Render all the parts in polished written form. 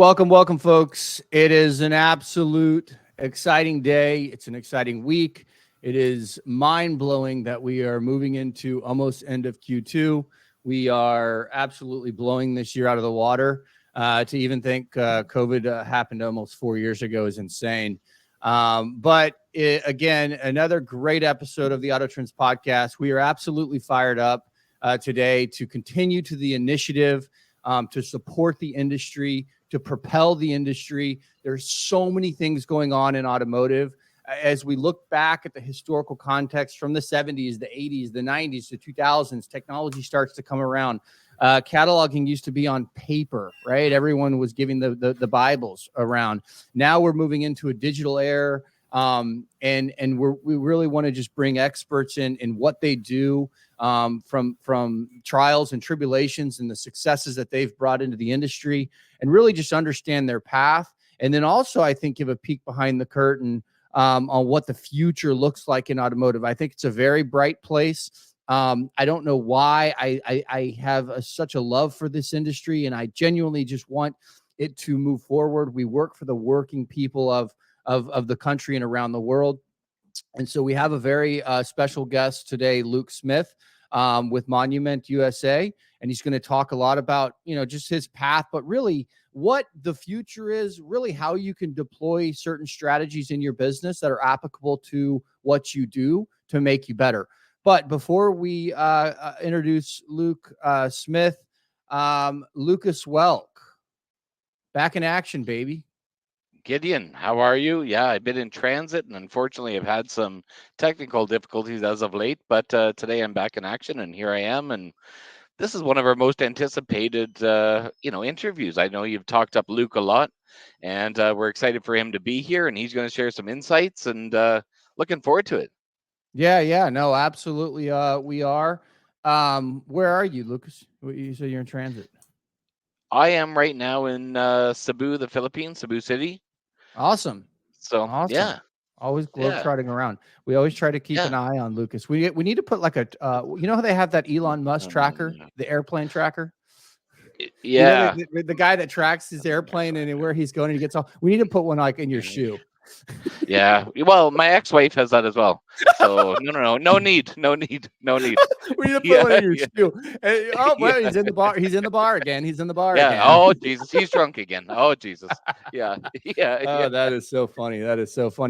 Welcome, folks. It is an absolute exciting day. It's an exciting week. It is mind-blowing that we are moving into almost end of Q2. We are absolutely blowing this year out of the water. To even think COVID happened almost 4 years ago is insane. Again, another great episode of the Auto Trends podcast. We are absolutely fired up today to continue to the initiative to support the industry, to propel the industry. There's so many things going on in automotive. As we look back at the historical context from the 70s, the 80s, the 90s, the 2000s, technology starts to come around. Cataloging used to be on paper, right? Everyone was giving the Bibles around. Now we're moving into a digital era, and we really want to just bring experts in what they do, from trials and tribulations and the successes that they've brought into the industry, and really just understand their path. And then also, I think, give a peek behind the curtain on what the future looks like in automotive. I think it's a very bright place. I don't know why I have such a love for this industry, and I genuinely just want it to move forward. We work for the working people of the country and around the world. And so we have a very special guest today, Luke Smith, with Monument USA, and he's going to talk a lot about, just his path, but really what the future is, really how you can deploy certain strategies in your business that are applicable to what you do to make you better. But before we introduce Luke Smith, Lucas Welk, back in action, baby. Gideon, how are you? Yeah, I've been in transit, and unfortunately I've had some technical difficulties as of late, but today I'm back in action, and here I am. And this is one of our most anticipated interviews. I know you've talked up Luke a lot, and we're excited for him to be here, and he's going to share some insights, and looking forward to it. Yeah, no, absolutely. We are. Where are you, Lucas? You say you're in transit. I am right now in Cebu, the Philippines, Cebu City. Awesome. Yeah. Always globetrotting around. We always try to keep an eye on Lucas. We need to put like a, how they have that Elon Musk tracker, the airplane tracker. Yeah. The guy that tracks his airplane and where he's going and he gets all. We need to put one like in your shoe. Yeah. Well, my ex-wife has that as well. So no need. We need to put one in your shoe. And, he's in the bar. He's in the bar again. Yeah. Oh Jesus, he's drunk again. Oh Jesus. Yeah. Oh, that is so funny.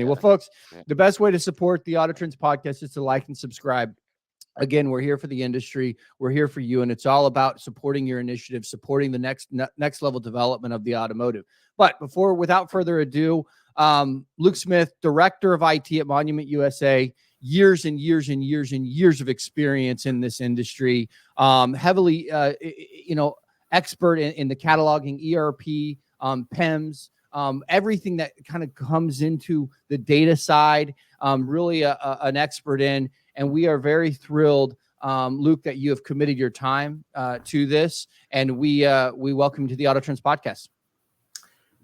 Well, folks, the best way to support the Auto Trends podcast is to like and subscribe. Again, we're here for the industry. We're here for you, and it's all about supporting your initiative, supporting the next level development of the automotive. But without further ado, Luke Smith, director of IT at Monument USA, years and years and years and years of experience in this industry, heavily, expert in the cataloging, ERP, PIMS, everything that kind of comes into the data side, really an expert in. And we are very thrilled, Luke, that you have committed your time to this. And we welcome you to the Auto Trends podcast.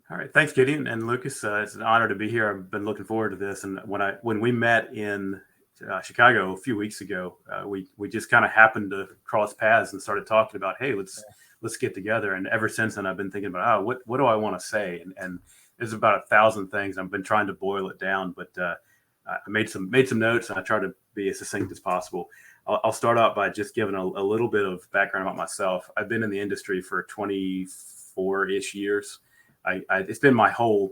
All right. Thanks, Gideon and Lucas. It's an honor to be here. I've been looking forward to this. And when we met in Chicago a few weeks ago, we just kind of happened to cross paths and started talking about, hey, let's get together. And ever since then, I've been thinking about, what do I want to say? And there's about 1,000 things. I've been trying to boil it down, but I made some notes, and I try to be as succinct as possible. I'll start out by just giving a little bit of background about myself. I've been in the industry for 24-ish years. It's been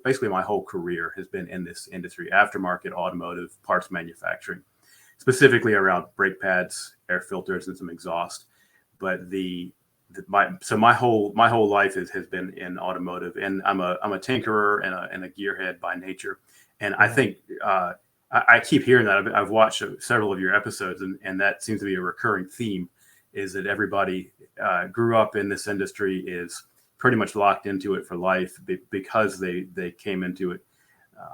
basically my whole career has been in this industry, aftermarket automotive parts manufacturing, specifically around brake pads, air filters, and some exhaust. But my whole life has been in automotive, and I'm a tinkerer and a gearhead by nature. And I think I keep hearing that. I've watched several of your episodes, and that seems to be a recurring theme, is that everybody grew up in this industry, is pretty much locked into it for life because they came into it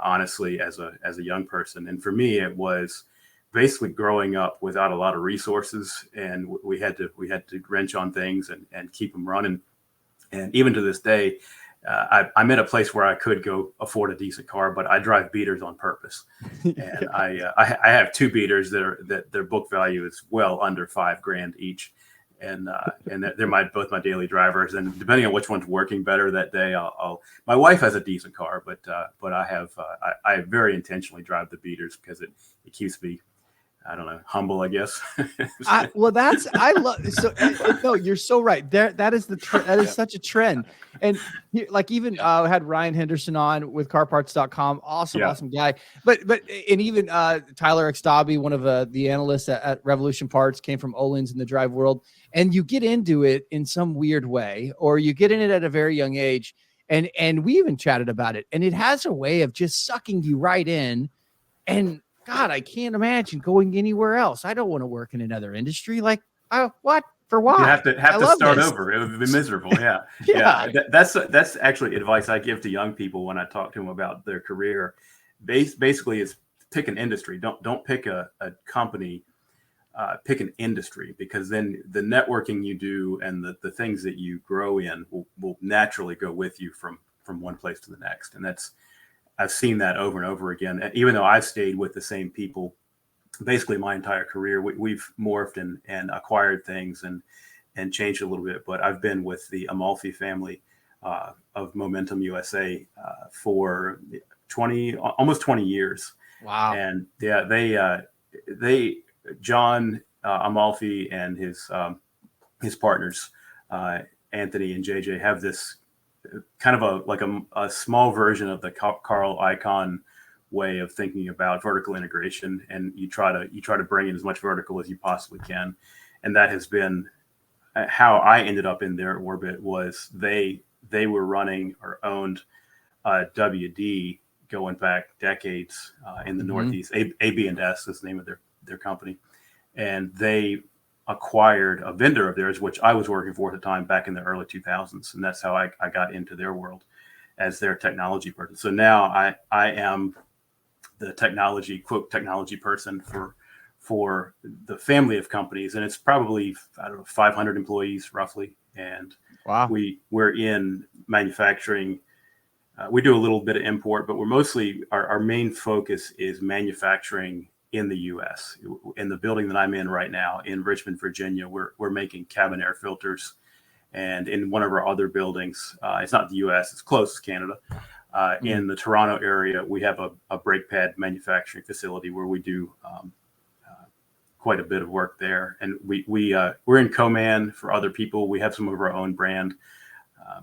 honestly as a young person. And for me, it was basically growing up without a lot of resources, and we had to wrench on things and keep them running. And even to this day, I'm in a place where I could go afford a decent car, but I drive beaters on purpose. And I have two beaters that their book value is well under $5,000 each. and they're both my daily drivers. And depending on which one's working better that day, my wife has a decent car, but I very intentionally drive the beaters because it keeps me, I don't know, humble, I guess. I love so no, you're so right. That is that is such a trend. And like even had Ryan Henderson on with carparts.com. Awesome guy. But and even Tyler Extabi, one of the analysts at Revolution Parts, came from Olin's in the drive world. And you get into it in some weird way, or you get in it at a very young age. And we even chatted about it. And it has a way of just sucking you right in. And God, I can't imagine going anywhere else. I don't want to work in another industry. Like, what? For why? You have to start over. It would be miserable. Yeah. Yeah. That's actually advice I give to young people when I talk to them about their career. Basically, it's pick an industry. Don't pick a company. Pick an industry, because then the networking you do and the things that you grow in will naturally go with you from one place to the next. And I've seen that over and over again. And even though I've stayed with the same people basically my entire career, we've morphed and acquired things and changed a little bit. But I've been with the Amalfi family of Momentum USA for almost 20 years. Wow. And yeah, they John Amalfi and his partners, Anthony and JJ, have this kind of a small version of the Carl Icahn way of thinking about vertical integration, and you try to bring in as much vertical as you possibly can. And that has been how I ended up in their orbit. Was they were running or owned WD going back decades in the Northeast. AB&S is the name of their company, and they acquired a vendor of theirs, which I was working for at the time back in the early 2000s. And that's how I got into their world as their technology person. So now I am the technology person for the family of companies. And it's probably, 500 employees roughly. And wow, we're in manufacturing. We do a little bit of import, but we're mostly, our main focus is manufacturing in the U.S. In the building that I'm in right now in Richmond, Virginia, we're making cabin air filters. And in one of our other buildings, it's not the U.S., it's close to Canada. In the Toronto area, we have a brake pad manufacturing facility where we do quite a bit of work there. And we're in co-man for other people. We have some of our own brand,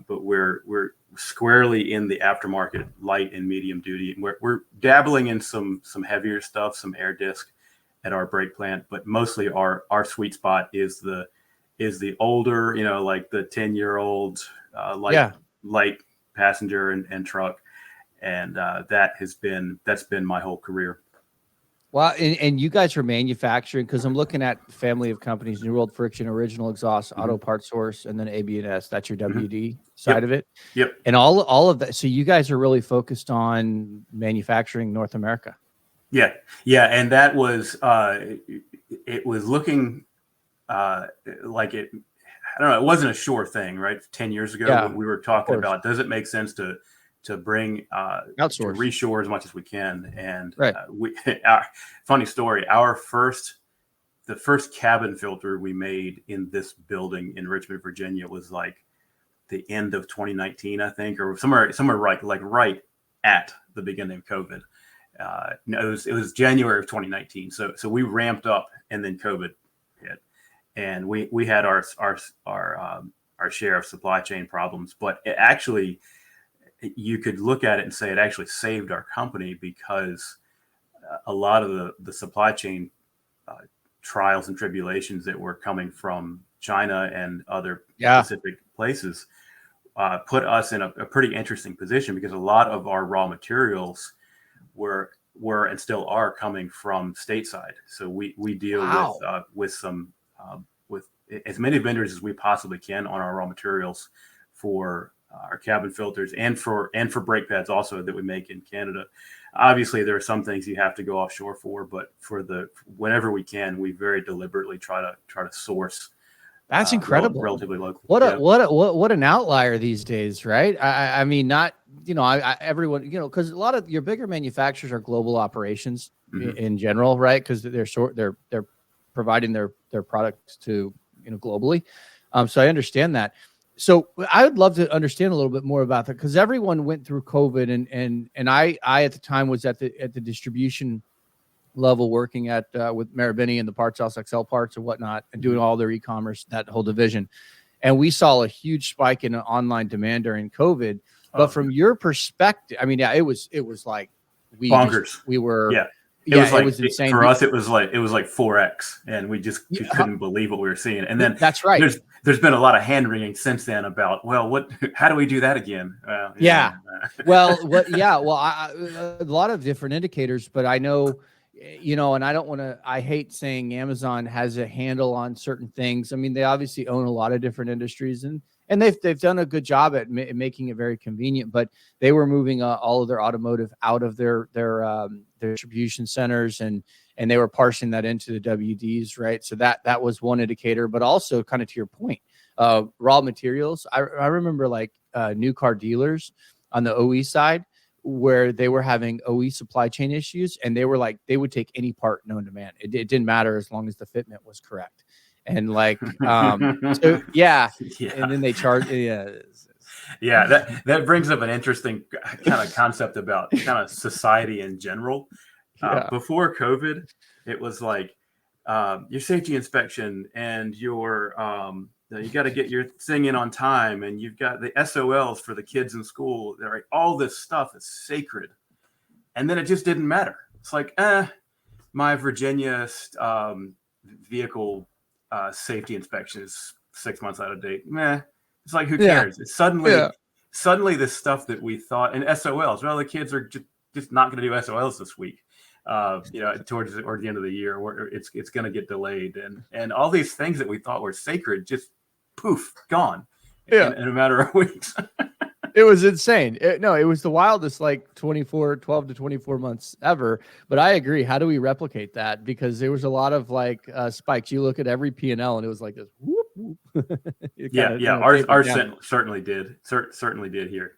but we're squarely in the aftermarket, light and medium duty. We're dabbling in some heavier stuff, some air disc at our brake plant, but mostly our sweet spot is the older, like the 10-year-old light passenger and truck. And that's been my whole career. Well, and you guys are manufacturing, because I'm looking at family of companies: New World Friction, Original Exhaust, Auto Part Source, and then AB&S. That's your WD side of it. Yep. And all of that. So you guys are really focused on manufacturing North America. Yeah. And that was it was looking like it. I don't know. It wasn't a sure thing, right? 10 years ago, we were talking about, does it make sense to bring outsource, to reshore as much as we can? And right. Funny story, the first cabin filter we made in this building in Richmond, Virginia was like the end of 2019, I think, or somewhere right at the beginning of COVID. No, it was January of 2019. So we ramped up, and then COVID hit, and we had our share of supply chain problems. But it actually, you could look at it and say it actually saved our company, because a lot of the supply chain trials and tribulations that were coming from China and other Pacific places put us in a pretty interesting position, because a lot of our raw materials were and still are coming from stateside. So we deal with as many vendors as we possibly can on our raw materials for our cabin filters and for brake pads also that we make in Canada. Obviously, there are some things you have to go offshore for, but whenever we can, we very deliberately try to source. That's incredible. Relatively local. What an outlier these days, right? I mean, not everyone, because a lot of your bigger manufacturers are global operations in general, right? Because they're providing their products to globally. So I understand that. So I would love to understand a little bit more about that, because everyone went through COVID, and I at the time was at the distribution level, working at with Marabini and the Parts House, XL Parts and whatnot, and doing all their e-commerce, that whole division. And we saw a huge spike in online demand during COVID. But from your perspective, I mean, yeah, it was like bonkers. We were, yeah. It was insane. For us, it was like 4x, and we just couldn't believe what we were seeing. And then that's right. There's been a lot of hand wringing since then about, well, how do we do that again? A lot of different indicators, but I know, and I don't want to, I hate saying Amazon has a handle on certain things. I mean, they obviously own a lot of different industries, and they've done a good job at making it very convenient, but they were moving all of their automotive out of their distribution centers, and they were parsing that into the WDs, right? So that was one indicator, but also kind of to your point, raw materials. I remember like new car dealers on the OE side, where they were having OE supply chain issues, and they were like, they would take any part known to man. It didn't matter as long as the fitment was correct. And like, so yeah. And then they charge. Yeah. That brings up an interesting kind of concept about kind of society in general. Before COVID, it was like your safety inspection and your you got to get your thing in on time, and you've got the SOLs for the kids in school. Right? All this stuff is sacred, and then it just didn't matter. It's like, my Virginia vehicle safety inspection is 6 months out of date. Meh. It's like, who cares? It's suddenly this stuff that we thought, and SOLs. Well, the kids are just not going to do SOLs this week. Towards the end of the year, where it's going to get delayed, and all these things that we thought were sacred just poof, gone in a matter of weeks. It was insane. It was the wildest, like 12 to 24 months ever. But I agree. How do we replicate that? Because there was a lot of like spikes. You look at every P&L, and it was like this. Whoop, whoop. Ours certainly did. Certainly did here.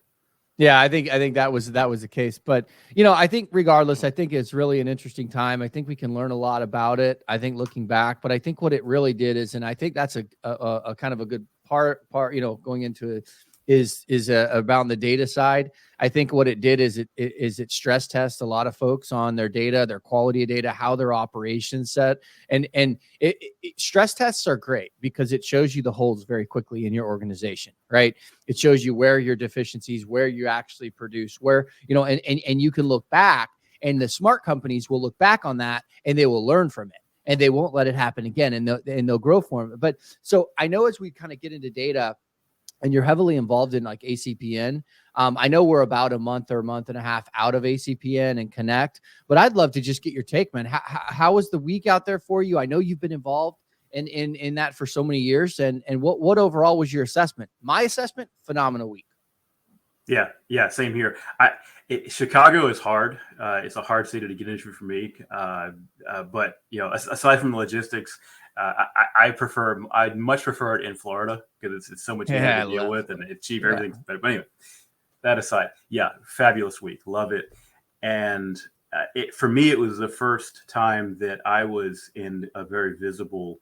Yeah, I think that was the case. But I think regardless, I think it's really an interesting time. I think we can learn a lot about it. I think looking back, but I think what it really did is, and I think that's a kind of a good part going into it, is about the data side. I think what it did is it stress tests a lot of folks on their data, their quality of data, how their operations set. And stress tests are great because it shows you the holes very quickly in your organization, right? It shows you where your deficiencies, where you actually produce, where, and you can look back, and the smart companies will look back on that and they will learn from it, and they won't let it happen again, and they'll grow from it. But so I know as we kind of get into data, and you're heavily involved in like ACPN. I know we're about a month or a month and a half out of ACPN and Connect, but I'd love to just get your take, man. How was the week out there for you? I know you've been involved in that for so many years, and what overall was your assessment? My assessment, phenomenal week. Yeah, same here. Chicago is hard. It's a hard city to get into for me. But aside from the logistics, I'd much prefer it in Florida because it's so much easier to deal with, and it's cheap. Everything's better. But anyway, that aside, fabulous week. Love it. And for me, it was the first time that I was in a very visible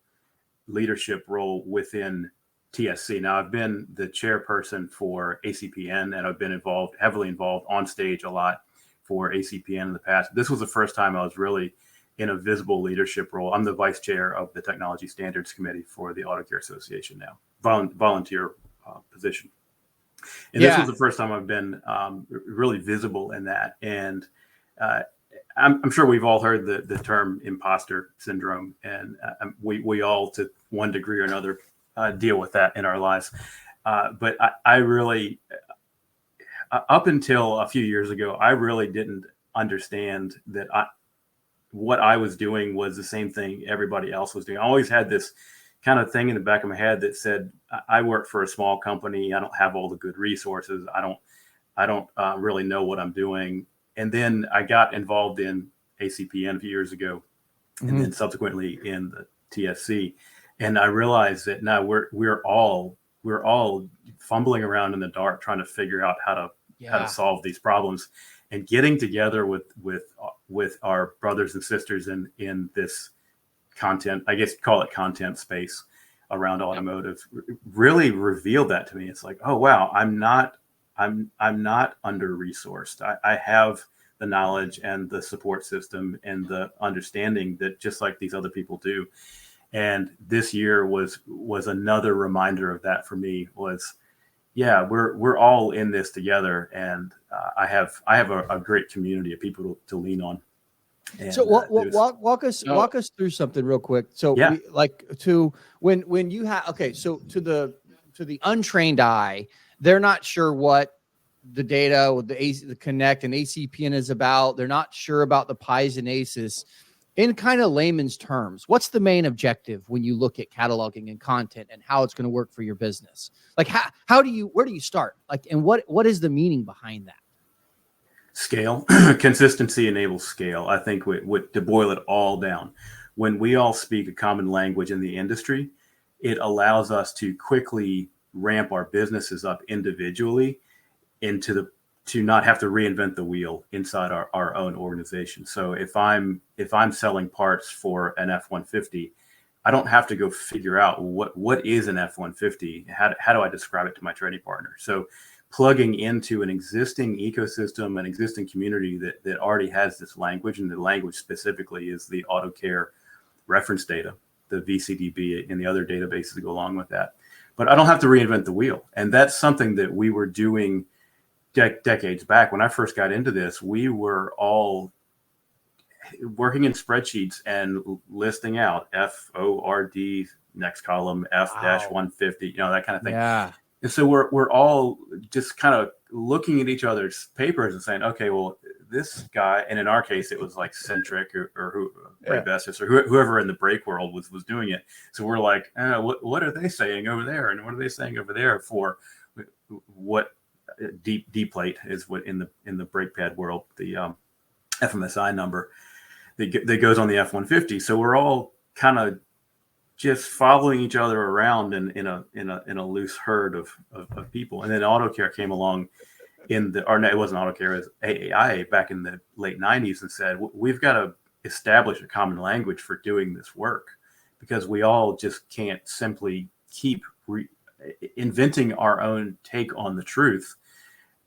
leadership role within TSC. Now, I've been the chairperson for ACPN, and I've been heavily involved on stage a lot for ACPN in the past. This was the first time I was really in a visible leadership role. I'm the vice chair of the Technology Standards Committee for the AutoCare Association now, volunteer position. And this was the first time I've been really visible in that. And I'm sure we've all heard the term imposter syndrome, and we all, to one degree or another, deal with that in our lives. But I really, up until a few years ago, I really didn't understand that what I was doing was the same thing everybody else was doing. I always had this kind of thing in the back of my head that said, I work for a small company. I don't have all the good resources. I don't really know what I'm doing. And then I got involved in ACPN a few years ago, and then subsequently in the TSC. And I realized that now we're all fumbling around in the dark, trying to figure out how to solve these problems, and getting together with our brothers and sisters in this content, I guess call it content space, around automotive really revealed that to me. It's like, oh wow, I'm not under resourced. I have the knowledge and the support system and the understanding that just like these other people do. And this year was another reminder of that for me. Was, yeah, we're all in this together, and I have a great community of people to lean on. And, so walk us through something real quick. So yeah. we, like, to when you have, okay, so to the untrained eye, they're not sure what the data with the Connect and ACPN is about. They're not sure about the PIs and ACEs. In kind of layman's terms, what's the main objective when you look at cataloging and content and how it's going to work for your business? Like, where do you start? Like, and what is the meaning behind that? Scale. Consistency enables scale. I think to boil it all down, when we all speak a common language in the industry, it allows us to quickly ramp our businesses up individually to not have to reinvent the wheel inside our own organization. So if I'm selling parts for an F-150, I don't have to go figure out what is an F-150. How do I describe it to my trading partner? So plugging into an existing ecosystem, an existing community that already has this language, and the language specifically is the AutoCare reference data, the VCDB, and the other databases that go along with that. But I don't have to reinvent the wheel. And that's something that we were doing decades back. When I first got into this, we were all working in spreadsheets and listing out FORD, next column, F-150, that kind of thing. Yeah. And so we're all just kind of looking at each other's papers and saying, okay, well, this guy, and in our case, it was like Centric or Bestis or whoever in the brake world was doing it. So we're like, what are they saying over there? And what are they saying over there for what D plate is what in the brake pad world, the FMSI number that goes on the F-150. So we're all kind of just following each other around in a loose herd of people. And then AutoCare came along it wasn't AutoCare, it was AAIA back in the late 90s, and said, we've got to establish a common language for doing this work, because we all just can't simply keep inventing our own take on the truth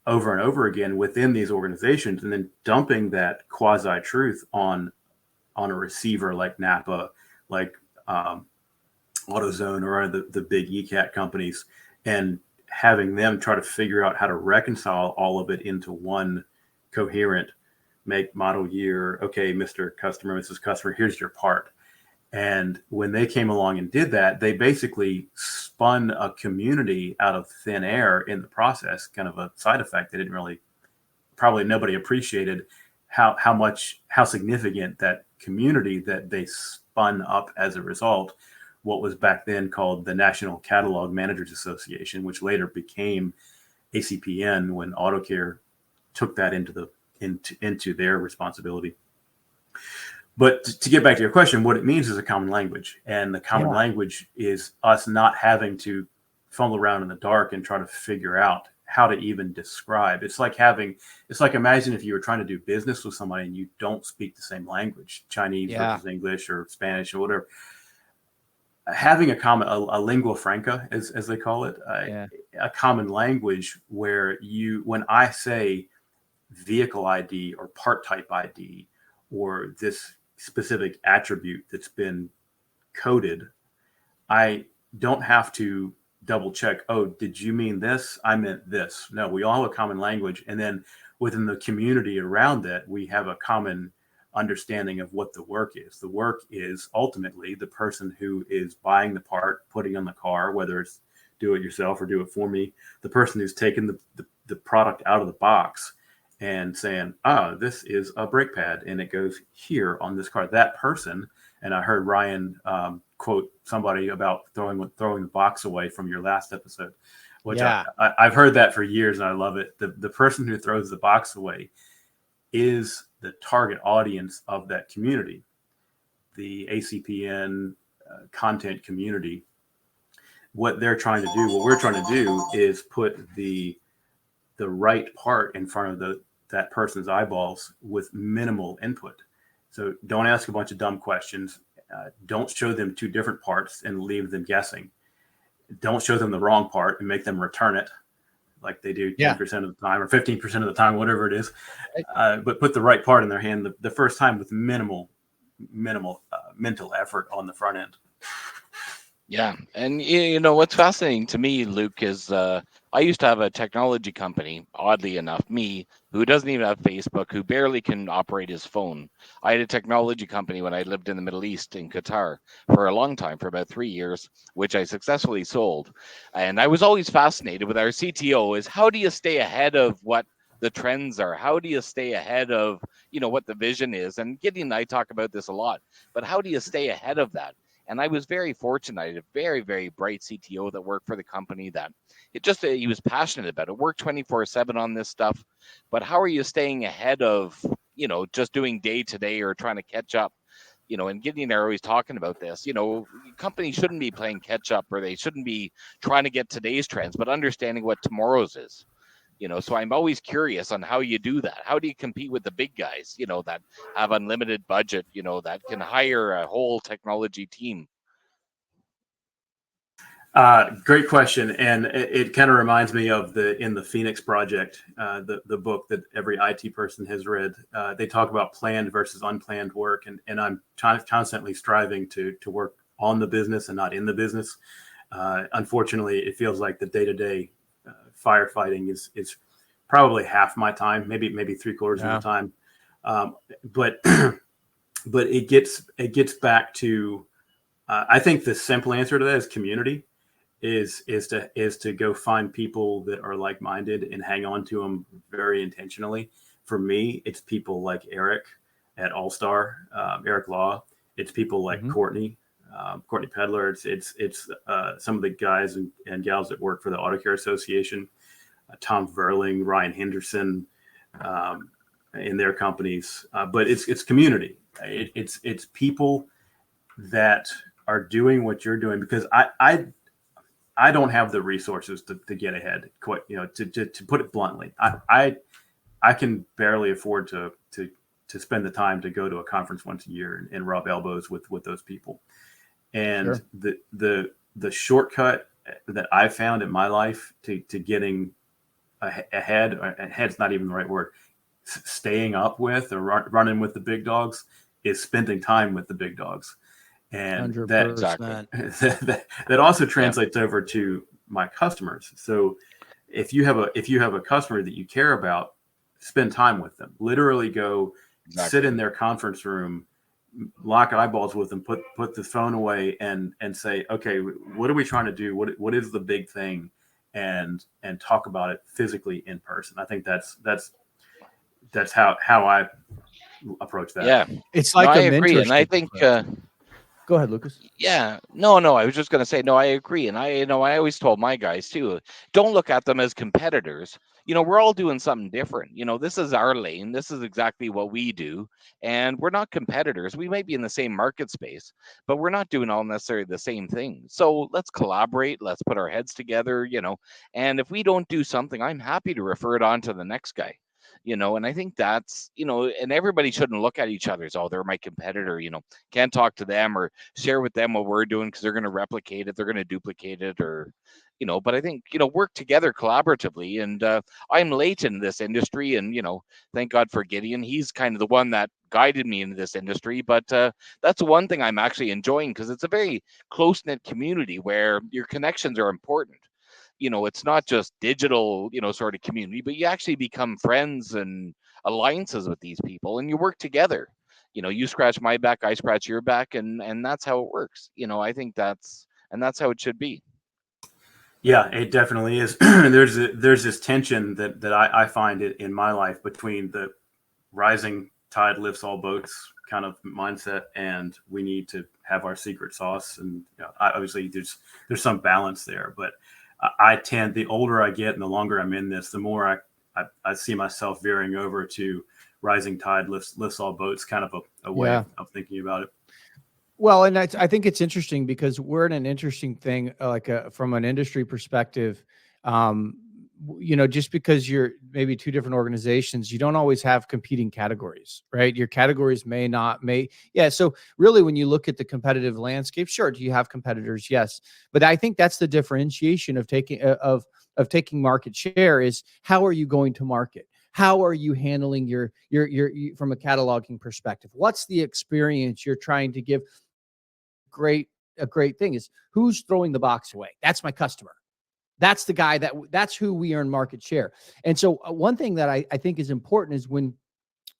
over and over again within these organizations, and then dumping that quasi truth on a receiver like Napa, like AutoZone, or the big ECAT companies, and having them try to figure out how to reconcile all of it into one coherent make, model, year. Okay, Mr. Customer, Mrs. Customer, here's your part. And when they came along and did that, they basically spun a community out of thin air in the process, kind of a side effect. They didn't really, probably nobody appreciated how significant that community that they spun up as a result, what was back then called the National Catalog Managers Association, which later became ACPN when AutoCare took that into their responsibility. But to get back to your question, what it means is a common language. And the common language is us not having to fumble around in the dark and try to figure out how to even describe. It's like imagine if you were trying to do business with somebody and you don't speak the same language, Chinese versus English or Spanish or whatever. Having a lingua franca, as they call it, a common language where when I say vehicle ID or part type ID or this specific attribute that's been coded, I don't have to double check. Oh, did you mean this? I meant this. No, we all have a common language. And then within the community around that, we have a common understanding of what the work is. The work is ultimately the person who is buying the part, putting on the car, whether it's do it yourself or do it for me, the person who's taken the product out of the box and saying, this is a brake pad and it goes here on this car. That person, and I heard Ryan quote somebody about throwing the box away from your last episode, which I've heard that for years and I love it. The person who throws the box away is the target audience of that community, the ACPN content community. What we're trying to do is put the right part in front of that person's eyeballs with minimal input. So don't ask a bunch of dumb questions. Don't show them two different parts and leave them guessing. Don't show them the wrong part and make them return it like they do 10% of the time or 15% of the time, whatever it is. But put the right part in their hand the first time with minimal mental effort on the front end. Yeah. And you know, what's fascinating to me, Luke, is I used to have a technology company, oddly enough, me, who doesn't even have Facebook, who barely can operate his phone. I had a technology company when I lived in the Middle East in Qatar for a long time, for about 3 years, which I successfully sold. And I was always fascinated with our CTO is how do you stay ahead of what the trends are? How do you stay ahead of, you know, what the vision is? And Gideon and I talk about this a lot, but how do you stay ahead of that? And I was very fortunate. I had a very, very bright CTO that worked for the company that he was passionate about it, worked 24/7 on this stuff. But how are you staying ahead of, you know, just doing day to day or trying to catch up? You know, and Gideon and I are always talking about this. You know, companies shouldn't be playing catch up, or they shouldn't be trying to get today's trends, but understanding what tomorrow's is. You know, so I'm always curious on how you do that. How do you compete with the big guys, you know, that have unlimited budget, you know, that can hire a whole technology team? Great question. And it kind of reminds me of in the Phoenix Project, the book that every IT person has read. They talk about planned versus unplanned work. And I'm constantly striving to work on the business and not in the business. Unfortunately, it feels like the day-to-day firefighting is probably half my time, maybe 3/4 of the time. But it gets back to, I think the simple answer to that is community. Is to go find people that are like-minded and hang on to them very intentionally. For me, it's people like Eric at All-Star, Eric Law. It's people like Courtney Pedler. It's some of the guys and gals that work for the AutoCare Association, Tom Verling, Ryan Henderson, in their companies. But it's community. It's people that are doing what you're doing, because I don't have the resources to get ahead. Quite, you know, to put it bluntly, I can barely afford to spend the time to go to a conference once a year and rub elbows with those people. And the shortcut that I found in my life to getting ahead, ahead's not even the right word, staying up with or running with the big dogs, is spending time with the big dogs. And 100%. that also translates over to my customers. So if you have a customer that you care about, spend time with them. Literally go sit in their conference room, lock eyeballs with them, put the phone away, and say, okay, what are we trying to do? What is the big thing? And talk about it physically in person. I think that's how I approach that. Yeah, It's like I agree, and I think. Go ahead, Lucas. Yeah, no, I was just going to say, no, I agree. And I always told my guys too, don't look at them as competitors. You know, we're all doing something different. You know, this is our lane. This is exactly what we do. And we're not competitors. We might be in the same market space, but we're not doing all necessarily the same thing. So let's collaborate. Let's put our heads together, you know, and if we don't do something, I'm happy to refer it on to the next guy. You know, and I think that's, you know, and everybody shouldn't look at each other as, oh, they're my competitor, you know, can't talk to them or share with them what we're doing because they're going to replicate it, they're going to duplicate it, or, you know. But I think, you know, work together collaboratively. And I'm late in this industry, and, you know, thank God for Gideon. He's kind of the one that guided me into this industry. But that's one thing I'm actually enjoying, because it's a very close-knit community where your connections are important. You know, it's not just digital, you know, sort of community, but you actually become friends and alliances with these people, and you work together. You know, you scratch my back, I scratch your back, and that's how it works. You know, I think that's how it should be. Yeah, it definitely is. There's this tension that I find it in my life between the rising tide lifts all boats kind of mindset, and we need to have our secret sauce. And, you know, obviously there's some balance there, but I tend, the older I get and the longer I'm in this, the more I see myself veering over to rising tide lifts all boats, kind of a way of thinking about it. Well, and I think it's interesting because we're in an interesting thing, from an industry perspective. just because you're maybe two different organizations, you don't always have competing categories, right? Your categories yeah. So really, when you look at the competitive landscape, sure, do you have competitors? Yes. But I think that's the differentiation of taking market share is how are you going to market? How are you handling your from a cataloging perspective? What's the experience you're trying to give? A great thing is who's throwing the box away. That's my customer. That's the guy that's who we earn market share. And so one thing that I think is important is when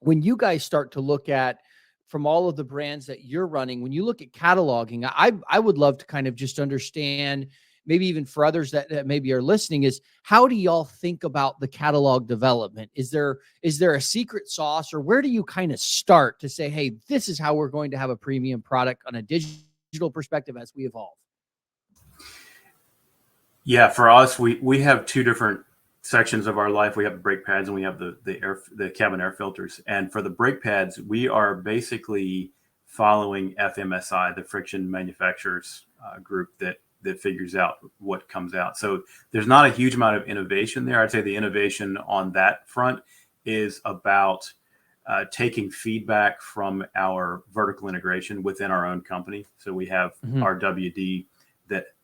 you guys start to look at from all of the brands that you're running, when you look at cataloging, I would love to kind of just understand, maybe even for others that maybe are listening, is how do y'all think about the catalog development? Is there a secret sauce, or where do you kind of start to say, hey, this is how we're going to have a premium product on a digital perspective as we evolve? Yeah, for us, we have two different sections of our life. We have the brake pads and we have the cabin air filters. And for the brake pads, we are basically following FMSI, the friction manufacturers group that figures out what comes out. So there's not a huge amount of innovation there. I'd say the innovation on that front is about taking feedback from our vertical integration within our own company. So we have our WD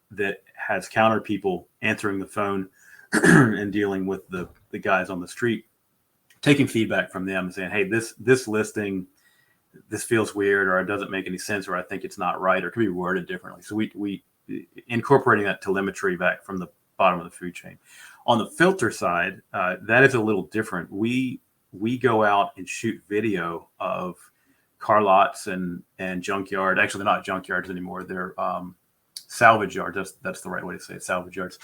that has counter people answering the phone and dealing with the guys on the street, taking feedback from them and saying, hey, this listing, this feels weird, or it doesn't make any sense, or I think it's not right, or it could be worded differently. So we incorporating that telemetry back from the bottom of the food chain. On the filter side, that is a little different. We go out and shoot video of car lots and junkyard. Actually, they're not junkyards anymore. They're salvage yards. That's the right way to say it, salvage yards.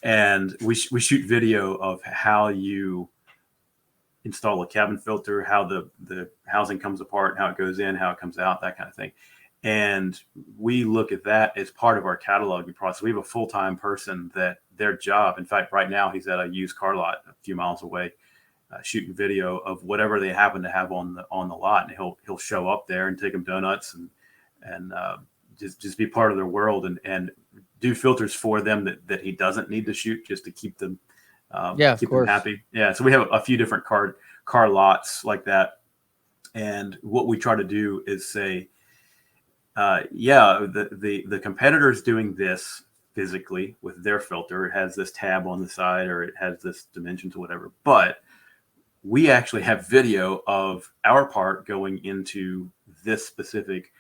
And we shoot video of how you install a cabin filter, how the housing comes apart, how it goes in, how it comes out, that kind of thing. And we look at that as part of our cataloging process. We have a full-time person that their job, in fact, right now he's at a used car lot a few miles away, shooting video of whatever they happen to have on the lot, and he'll show up there and take them donuts and just be part of their world and do filters for them that he doesn't need to shoot, just to keep them keep them happy. Yeah, so we have a few different car lots like that, and what we try to do is say, the competitor's doing this physically with their filter. It has this tab on the side, or it has this dimensions or whatever, but we actually have video of our part going into this specific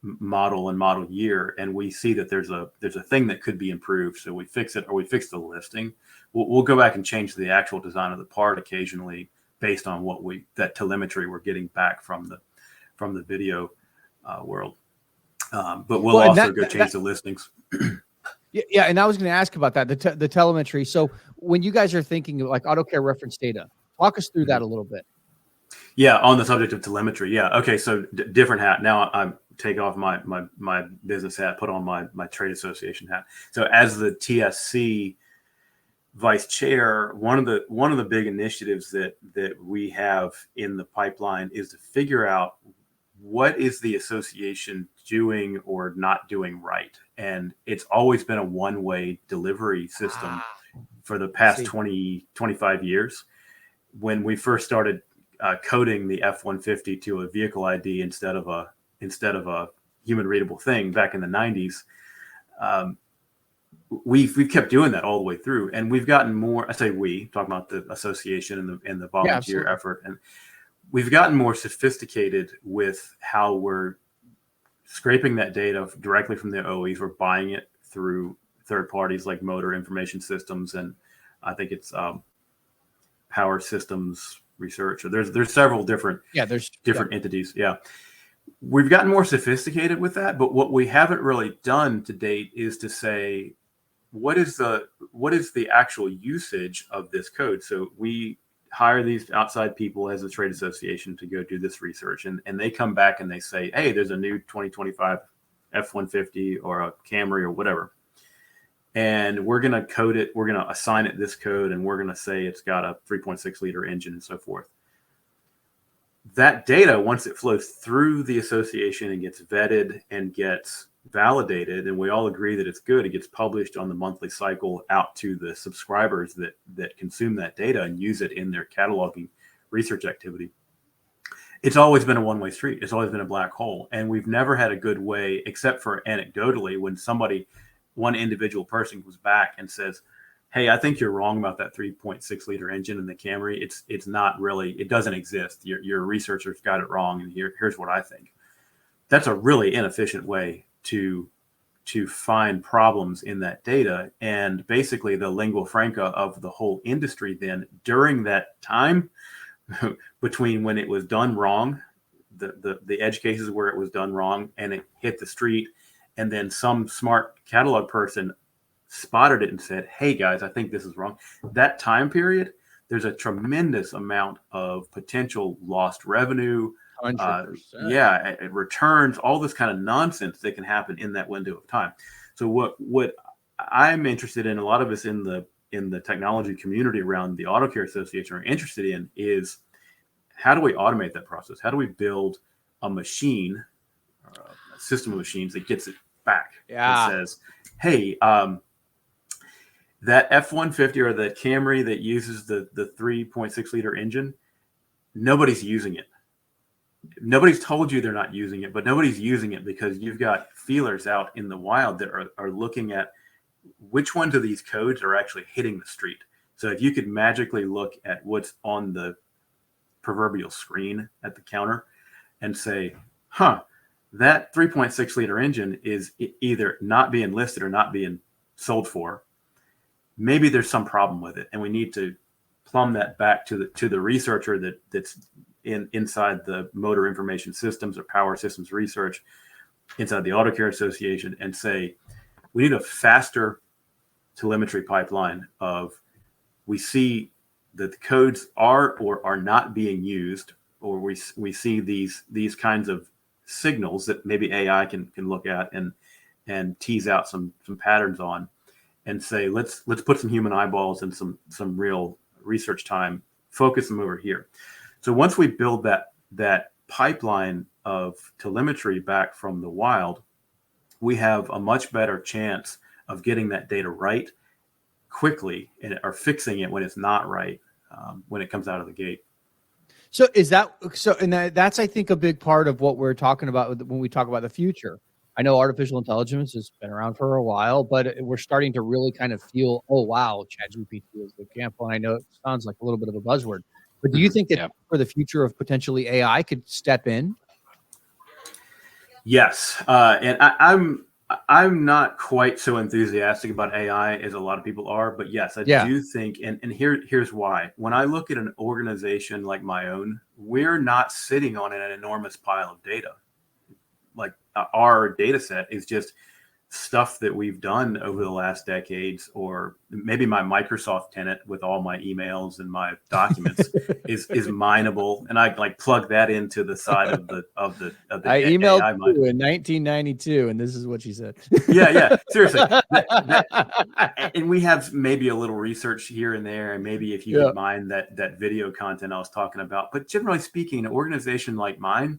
model and model year, and we see that there's a thing that could be improved, so we fix it, or we fix the listing. We'll go back and change the actual design of the part occasionally based on that telemetry we're getting back from the video world. But we'll also go change the listings. Yeah, and I was going to ask about that, the telemetry. So when you guys are thinking of like AutoCare reference data, walk us through that a little bit. Yeah, on the subject of telemetry. Yeah, okay, so different hat. Now I'm take off my business hat, put on my trade association hat. So as the TSC vice chair, one of the big initiatives that we have in the pipeline is to figure out what is the association doing or not doing right. And it's always been a one-way delivery system for the past 25 years. When we first started coding the F-150 to a vehicle ID instead of a human readable thing back in the 90s, we've kept doing that all the way through, and we've gotten more. I say we, talking about the association and the volunteer effort, and we've gotten more sophisticated with how we're scraping that data directly from the OEs. We're buying it through third parties like Motor Information Systems, and I think it's Power Systems Research. Or there's several different entities. Yeah. We've gotten more sophisticated with that, but what we haven't really done to date is to say, what is the actual usage of this code? So we hire these outside people as a trade association to go do this research, and they come back and they say, hey, there's a new 2025 F-150 or a Camry or whatever, and we're going to code it, we're going to assign it this code, and we're going to say it's got a 3.6 liter engine and so forth. That data, once it flows through the association and gets vetted and gets validated and we all agree that it's good, it gets published on the monthly cycle out to the subscribers that consume that data and use it in their cataloging research activity. It's always been a one-way street. It's always been a black hole. And we've never had a good way, except for anecdotally, when one individual person comes back and says, hey, I think you're wrong about that 3.6 liter engine in the Camry. It's not really, it doesn't exist. Your researchers got it wrong. And here's what I think. That's a really inefficient way to find problems in that data. And basically the lingua franca of the whole industry then during that time between when it was done wrong, the edge cases where it was done wrong and it hit the street, and then some smart catalog person spotted it and said, hey guys, I think this is wrong. That time period, there's a tremendous amount of potential lost revenue, 100%. it returns, all this kind of nonsense that can happen in that window of time. So what I'm interested in, a lot of us in the technology community around the AutoCare Association are interested in, is how do we automate that process? How do we build a machine, a system of machines that gets it back and says, hey, that F-150 or the Camry that uses the 3.6 liter engine, nobody's using it. Nobody's told you they're not using it, but nobody's using it because you've got feelers out in the wild that are looking at which ones of these codes are actually hitting the street. So if you could magically look at what's on the proverbial screen at the counter and say, that 3.6 liter engine is either not being listed or not being sold for, maybe there's some problem with it. And we need to plumb that back to the researcher that's inside the motor information systems or power systems research inside the AutoCare Association and say, we need a faster telemetry pipeline of, we see that the codes are or are not being used, or we see these kinds of signals that maybe AI can look at and tease out some patterns on, and say, let's put some human eyeballs and some real research time, focus them over here. So once we build that pipeline of telemetry back from the wild, we have a much better chance of getting that data right quickly or fixing it when it's not right when it comes out of the gate. So that's I think a big part of what we're talking about when we talk about the future. I know artificial intelligence has been around for a while, but we're starting to really kind of feel, oh wow, ChatGPT is the example. And I know it sounds like a little bit of a buzzword, but do you think that for the future of potentially AI could step in? Yes, and I'm not quite so enthusiastic about AI as a lot of people are, but yes, I do think, and here's why. When I look at an organization like my own, we're not sitting on an enormous pile of data. Like our data set is just stuff that we've done over the last decades, or maybe my Microsoft tenant with all my emails and my documents is mineable, and I like plug that into the side of the I emailed you in 1992, and this is what she said. Yeah, seriously. And we have maybe a little research here and there, and maybe if you could mine that video content I was talking about. But generally speaking, an organization like mine,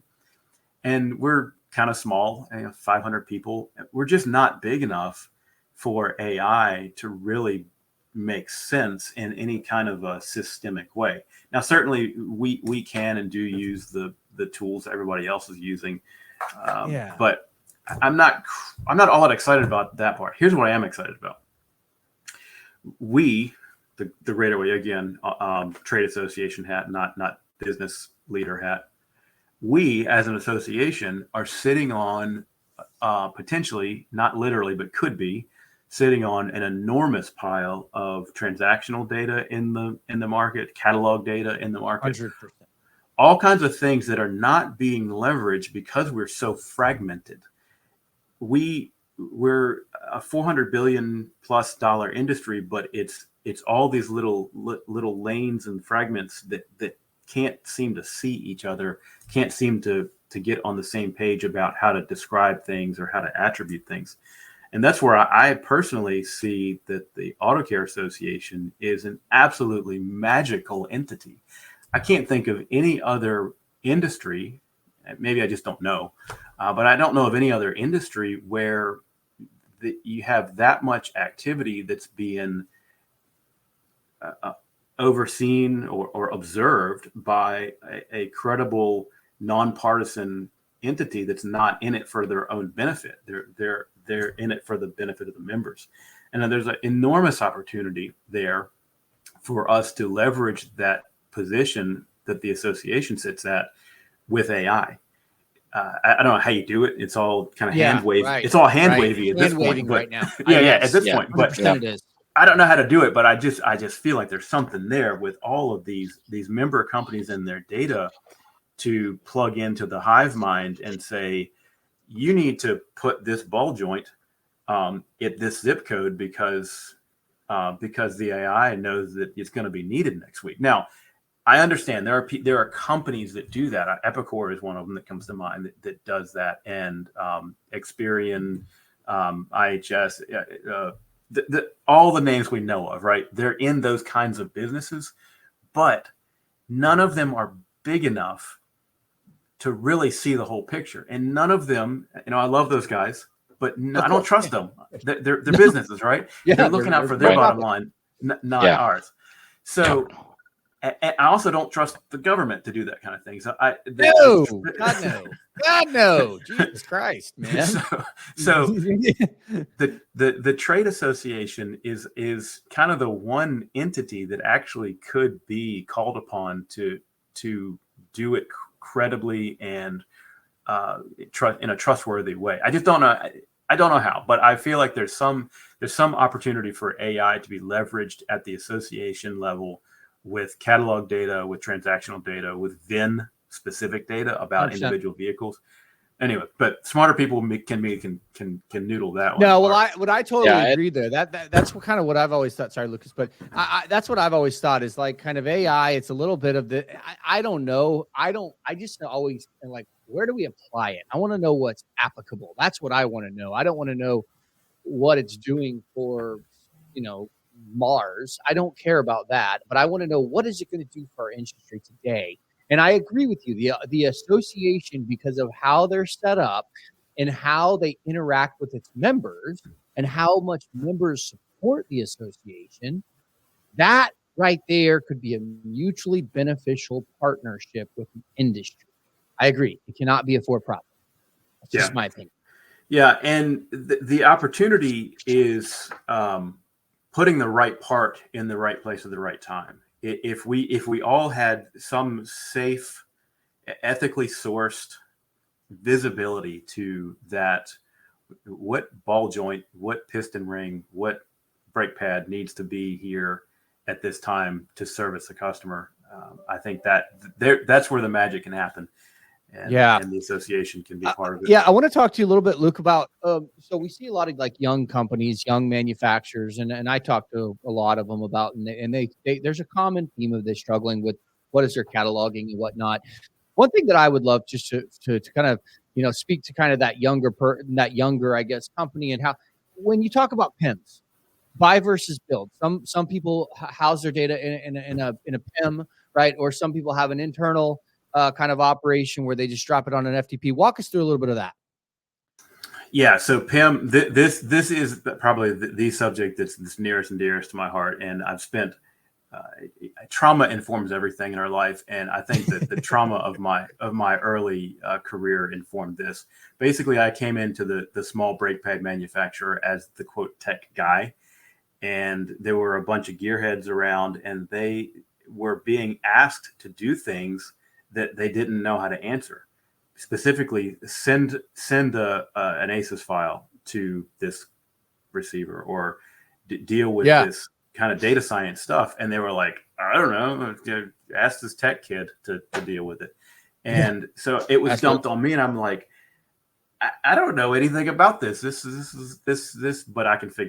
and we're kind of small, 500 people, we're just not big enough for AI to really make sense in any kind of a systemic way. Now, certainly we can and do use the tools that everybody else is using, but I'm not all that excited about that part. Here's what I am excited about. We, the Greater Way, again, trade association hat, not business leader hat. We, as an association, are sitting on potentially, not literally, but could be sitting on an enormous pile of transactional data in the market, catalog data in the market, 100%. all kinds of things that are not being leveraged because we're so fragmented. We're a $400 billion plus industry, but it's all these little lanes and fragments that can't seem to see each other, can't seem to get on the same page about how to describe things or how to attribute things. And that's where I personally see that the AutoCare Association is an absolutely magical entity. I can't think of any other industry, maybe I just don't know, but I don't know of any other industry where you have that much activity that's being overseen or observed by a credible, nonpartisan entity that's not in it for their own benefit. They're in it for the benefit of the members. And then there's an enormous opportunity there for us to leverage that position that the association sits at with AI. I don't know how you do it. It's all kind of hand wavy. Right, it's all hand wavy at this point. Right now. At this point. But it is. I don't know how to do it, but I just feel like there's something there with all of these member companies and their data to plug into the hive mind and say, you need to put this ball joint at this zip code because the AI knows that it's going to be needed next week. Now, I understand there are companies that do that. Epicor is one of them that comes to mind that does that, and Experian, IHS, all the names we know of, right? They're in those kinds of businesses, but none of them are big enough to really see the whole picture. And none of them, I love those guys, but I don't trust them. They're businesses, right? They're looking out for their bottom line, not ours. So. And I also don't trust the government to do that kind of thing. So God no, Jesus Christ, man. So the trade association is kind of the one entity that actually could be called upon to do it credibly and in a trustworthy way. I just don't know. I don't know how, but I feel like there's some opportunity for AI to be leveraged at the association level, with catalog data, with transactional data, with VIN specific data about 100%. Individual vehicles. Anyway, but smarter people can noodle that one. No, well, I totally agree there. That's kind of what I've always thought. Sorry, Lucas, but that's what I've always thought is like kind of AI. It's a little bit of the. I don't know. I just always like, where do we apply it? I want to know what's applicable. That's what I want to know. I don't want to know what it's doing for, Mars. I don't care about that, but I want to know, what is it going to do for our industry today? And I agree with you. The association, because of how they're set up and how they interact with its members and how much members support the association, that right there could be a mutually beneficial partnership with the industry. I agree. It cannot be a for-profit. That's just my opinion. Yeah, and the opportunity is putting the right part in the right place at the right time. If we all had some safe, ethically sourced visibility to that, what ball joint, what piston ring, what brake pad needs to be here at this time to service the customer, I think that's where the magic can happen. And the association can be part of it. Yeah, I want to talk to you a little bit, Luke, about so we see a lot of like young companies, young manufacturers, and I talk to a lot of them about, and they there's a common theme of this, struggling with what is their cataloging and whatnot. One thing that I would love just to kind of speak to kind of that younger I guess company, and how when you talk about PIMS, buy versus build. Some people house their data in a PIM, right? Or some people have an internal kind of operation where they just drop it on an FTP. Walk us through a little bit of that. Yeah, so PIM, this is probably the subject that's nearest and dearest to my heart, and I've spent trauma informs everything in our life, and I think that the trauma of my early career informed this. Basically, I came into the small brake pad manufacturer as the quote tech guy, and there were a bunch of gearheads around, and they were being asked to do things that they didn't know how to answer. Specifically, send an ACES file to this receiver, or deal with this kind of data science stuff. And they were like, I don't know, ask this tech kid to deal with it. And so it was dumped on me, and I'm like, I don't know anything about this. This, but I can figure